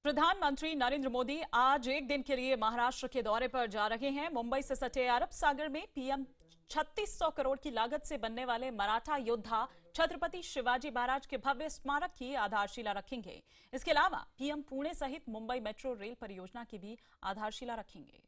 प्रधानमंत्री नरेंद्र मोदी आज एक दिन के लिए महाराष्ट्र के दौरे पर जा रहे हैं। मुंबई से सटे अरब सागर में पीएम 3600 करोड़ की लागत से बनने वाले मराठा योद्धा छत्रपति शिवाजी महाराज के भव्य स्मारक की आधारशिला रखेंगे। इसके अलावा पीएम पुणे सहित मुंबई मेट्रो रेल परियोजना की भी आधारशिला रखेंगे।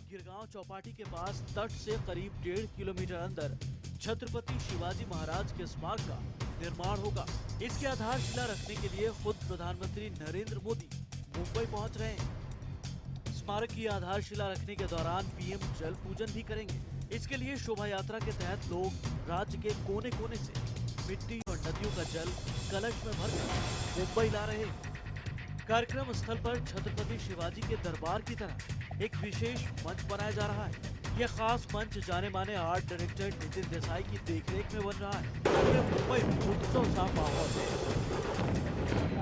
गिरगांव चौपाटी के पास तट से करीब 1.5 किलोमीटर अंदर छत्रपति शिवाजी महाराज के स्मारक का निर्माण होगा। इसकी आधारशिला रखने के लिए खुद प्रधानमंत्री नरेंद्र मोदी मुंबई पहुंच रहे हैं। स्मारक की आधारशिला रखने के दौरान पीएम जल पूजन भी करेंगे। इसके लिए शोभा यात्रा के तहत लोग राज्य के कोने कोने से मिट्टी और नदियों का जल कलश में भरकर मुंबई ला रहे हैं। कार्यक्रम स्थल पर छत्रपति शिवाजी के दरबार की तरह एक विशेष मंच बनाया जा रहा है। यह खास मंच जाने माने आर्ट डायरेक्टर नितिन देसाई की देखरेख में बन रहा है। पूरे मुंबई में उत्सव सा माहौल है।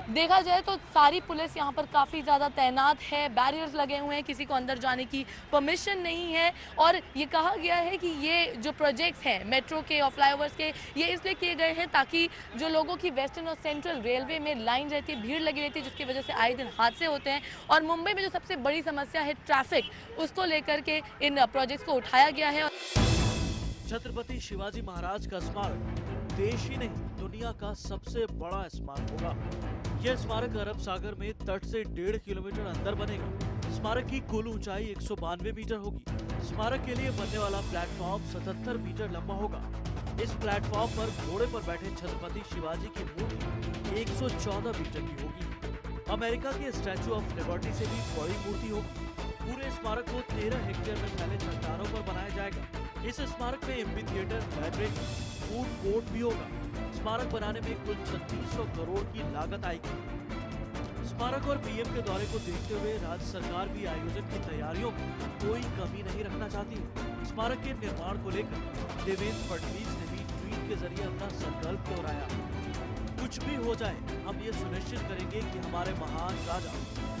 देखा जाए तो सारी पुलिस यहाँ पर काफ़ी ज़्यादा तैनात है, बैरियर्स लगे हुए हैं, किसी को अंदर जाने की परमिशन नहीं है। और ये कहा गया है कि ये जो प्रोजेक्ट्स हैं मेट्रो के और फ्लाईओवर्स के, ये इसलिए किए गए हैं ताकि जो लोगों की वेस्टर्न और सेंट्रल रेलवे में लाइन रहती है, भीड़ लगी रहती है, जिसकी वजह से आए दिन हादसे होते हैं। और मुंबई में जो सबसे बड़ी समस्या है ट्रैफिक, उसको लेकर के इन प्रोजेक्ट्स को उठाया गया है। छत्रपति शिवाजी महाराज का स्मारक देश ही नहीं दुनिया का सबसे बड़ा स्मारक होगा। यह स्मारक अरब सागर में तट से 1.5 किलोमीटर अंदर बनेगा। स्मारक की कुल ऊंचाई 192 मीटर होगी। स्मारक के लिए बनने वाला प्लेटफॉर्म 77 मीटर लंबा होगा। इस प्लेटफॉर्म पर घोड़े पर बैठे छत्रपति शिवाजी की मूर्ति 114 मीटर की होगी। अमेरिका के स्टैचू ऑफ लिबर्टी से भी बड़ी मूर्ति होगी। पूरे स्मारक को 13 हेक्टेयर में फैले चट्टानों पर बनाया जाएगा। इस स्मारक में MP theatre, library, food court भी होगा। स्मारक बनाने में कुल 3600 करोड़ की लागत आएगी। स्मारक और पीएम के दौरे को देखते हुए राज्य सरकार भी आयोजन की तैयारियों में कोई कमी नहीं रखना चाहती है। स्मारक के निर्माण को लेकर देवेंद्र फडणवीस ने भी ट्वीट के जरिए अपना संकल्प दोहराया। कुछ भी हो जाए, हम ये सुनिश्चित करेंगे कि हमारे महान राजा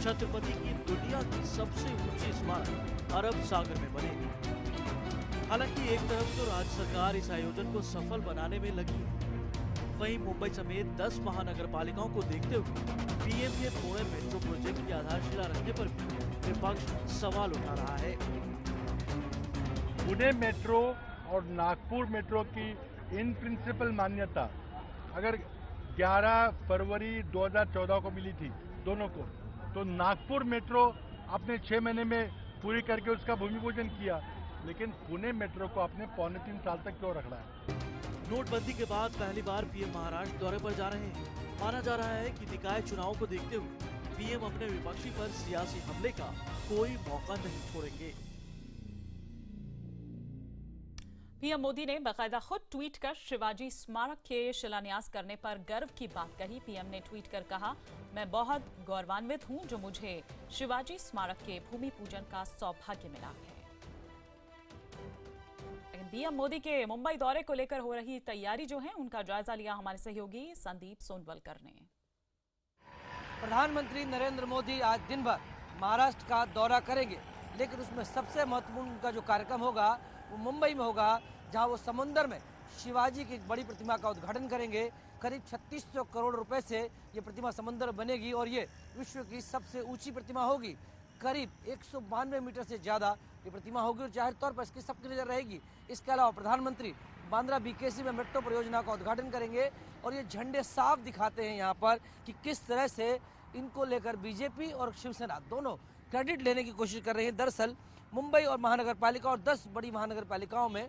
छत्रपति की दुनिया की सबसे ऊंची स्मारक अरब सागर में बने। हालांकि एक तरफ तो राज्य सरकार इस आयोजन को सफल बनाने में लगी है, वहीं मुंबई समेत 10 महानगर पालिकाओं को देखते हुए पीएम के पुणे मेट्रो प्रोजेक्ट की आधारशिला रखने पर भी विपक्ष सवाल उठा रहा है। पुणे मेट्रो और नागपुर मेट्रो की इन प्रिंसिपल मान्यता अगर 11 फरवरी 2014 को मिली थी दोनों को, तो नागपुर मेट्रो आपने 6 महीने में पूरी करके उसका भूमि पूजन किया, लेकिन पुणे मेट्रो को आपने 3.25 साल तक क्यों रख रहा है? नोटबंदी के बाद पहली बार पीएम महाराष्ट्र दौरे पर जा रहे हैं। माना जा रहा है कि निकाय चुनाव को देखते हुए पीएम अपने विपक्षी पर सियासी हमले का कोई मौका नहीं छोड़ेंगे। पीएम मोदी ने बाकायदा खुद ट्वीट कर शिवाजी स्मारक के शिलान्यास करने पर गर्व की बात कही। पीएम ने ट्वीट कर कहा, मैं बहुत गौरवान्वित हूं जो मुझे शिवाजी स्मारक के भूमि पूजन का सौभाग्य मिला है। पीएम मोदी के मुंबई दौरे को लेकर हो रही तैयारी जो है, उनका जायजा लिया हमारे सहयोगी संदीप सोनवलकर ने। प्रधानमंत्री नरेंद्र मोदी आज दिन भर महाराष्ट्र का दौरा करेंगे, लेकिन उसमें सबसे महत्वपूर्ण उनका जो कार्यक्रम होगा वो मुंबई में होगा, जहां वो समुद्र में शिवाजी की एक बड़ी प्रतिमा का उद्घाटन करेंगे। करीब 3600 करोड़ रुपए से ये प्रतिमा समुद्र में बनेगी और ये विश्व की सबसे ऊंची प्रतिमा होगी। करीब 192 मीटर से ज़्यादा ये प्रतिमा होगी और जाहिर तौर पर इसकी सबकी नज़र रहेगी। इसके अलावा प्रधानमंत्री बांद्रा बीकेसी में मेट्रो परियोजना का उद्घाटन करेंगे और ये झंडे साफ दिखाते हैं यहाँ पर कि किस तरह से इनको लेकर बीजेपी और शिवसेना दोनों क्रेडिट लेने की कोशिश कर रही है। दरअसल मुंबई और महानगर पालिका और 10 बड़ी महानगर पालिकाओं में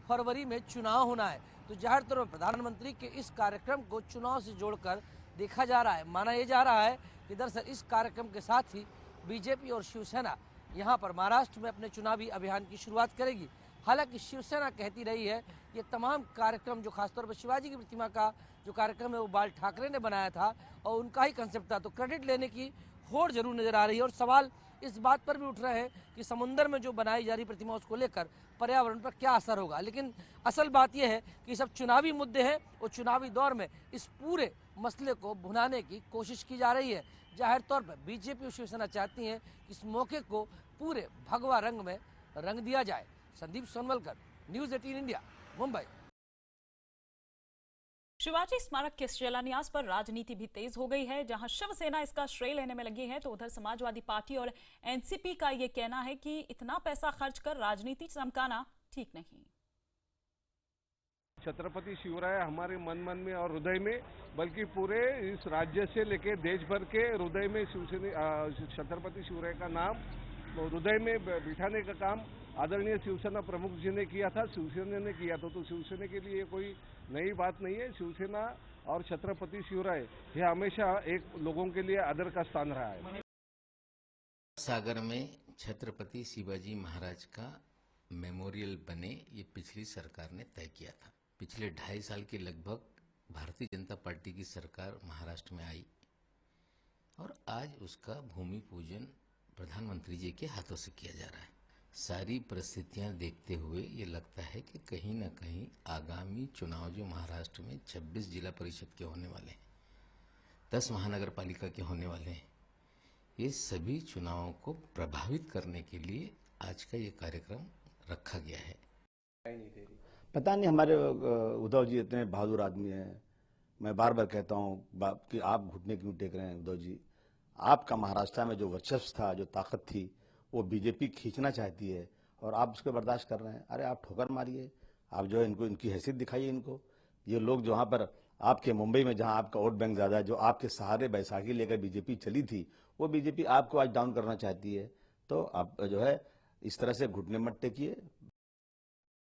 फरवरी में चुनाव होना है, तो जाहिर तौर पर प्रधानमंत्री के इस कार्यक्रम को चुनाव से जोड़कर देखा जा रहा है। माना यह जा रहा है कि दरअसल इस कार्यक्रम के साथ ही बीजेपी और शिवसेना यहाँ पर महाराष्ट्र में अपने चुनावी अभियान की शुरुआत करेगी। हालांकि शिवसेना कहती रही है ये तमाम कार्यक्रम जो खासतौर पर शिवाजी की प्रतिमा का जो कार्यक्रम है वो बाल ठाकरे ने बनाया था और उनका ही कंसेप्ट था, तो क्रेडिट लेने की होड़ जरूर नजर आ रही है। और सवाल इस बात पर भी उठ रहे हैं कि समुद्र में जो बनाई जा रही प्रतिमा उसको लेकर पर्यावरण पर क्या असर होगा। लेकिन असल बात यह है कि सब चुनावी मुद्दे हैं और चुनावी दौर में इस पूरे मसले को भुनाने की कोशिश की जा रही है। जाहिर तौर पर बीजेपी और शिवसेना चाहती हैं कि इस मौके को पूरे भगवा रंग में रंग दिया जाए। Sandeep Sonawalkar, news 18 India, Mumbai. शिवाजी स्मारक के शिलान्यास पर राजनीति भी तेज हो गई है। जहां शिवसेना इसका श्रेय लेने में लगी है, तो उधर समाजवादी पार्टी और एनसीपी का ये कहना है कि इतना पैसा खर्च कर राजनीति चमकाना ठीक नहीं। छत्रपति शिवराय हमारे मन मन में और हृदय में, बल्कि पूरे इस राज्य से लेके देश भर के हृदय में छत्रपति शिवराय का नाम हृदय में बिठाने का काम आदरणीय शिवसेना प्रमुख जी ने किया था, शिवसेना ने किया था। तो शिवसेना के लिए कोई नई बात नहीं है। शिवसेना और छत्रपति शिवराय ये हमेशा एक लोगों के लिए आदर का स्थान रहा है। सागर में छत्रपति शिवाजी महाराज का मेमोरियल बने, ये पिछली सरकार ने तय किया था। पिछले 2.5 साल के लगभग भारतीय जनता पार्टी की सरकार महाराष्ट्र में आई और आज उसका भूमि पूजन प्रधानमंत्री जी के हाथों से किया जा रहा है। सारी परिस्थितियां देखते हुए ये लगता है कि कहीं न कहीं आगामी चुनाव जो महाराष्ट्र में 26 जिला परिषद के होने वाले हैं, 10 महानगर पालिका के होने वाले हैं, ये सभी चुनावों को प्रभावित करने के लिए आज का ये कार्यक्रम रखा गया है। पता नहीं हमारे उद्धव जी इतने बहादुर आदमी हैं। मैं बार बार कहता हूँ कि आप घुटने क्यों टेक रहे हैं उद्धव जी। आपका महाराष्ट्र में जो वर्चस्व था, जो ताकत थी, वो बीजेपी खींचना चाहती है और आप उसको बर्दाश्त कर रहे हैं। अरे आप ठोकर मारिए, आप जो है इनको इनकी हैसियत दिखाइए इनको। ये लोग जो वहाँ पर आपके मुंबई में जहाँ आपका वोट बैंक ज़्यादा है, जो आपके सहारे बैसाखी लेकर बीजेपी चली थी, वो बीजेपी आपको आज डाउन करना चाहती है। तो आप जो है इस तरह से घुटने मत टेकिए,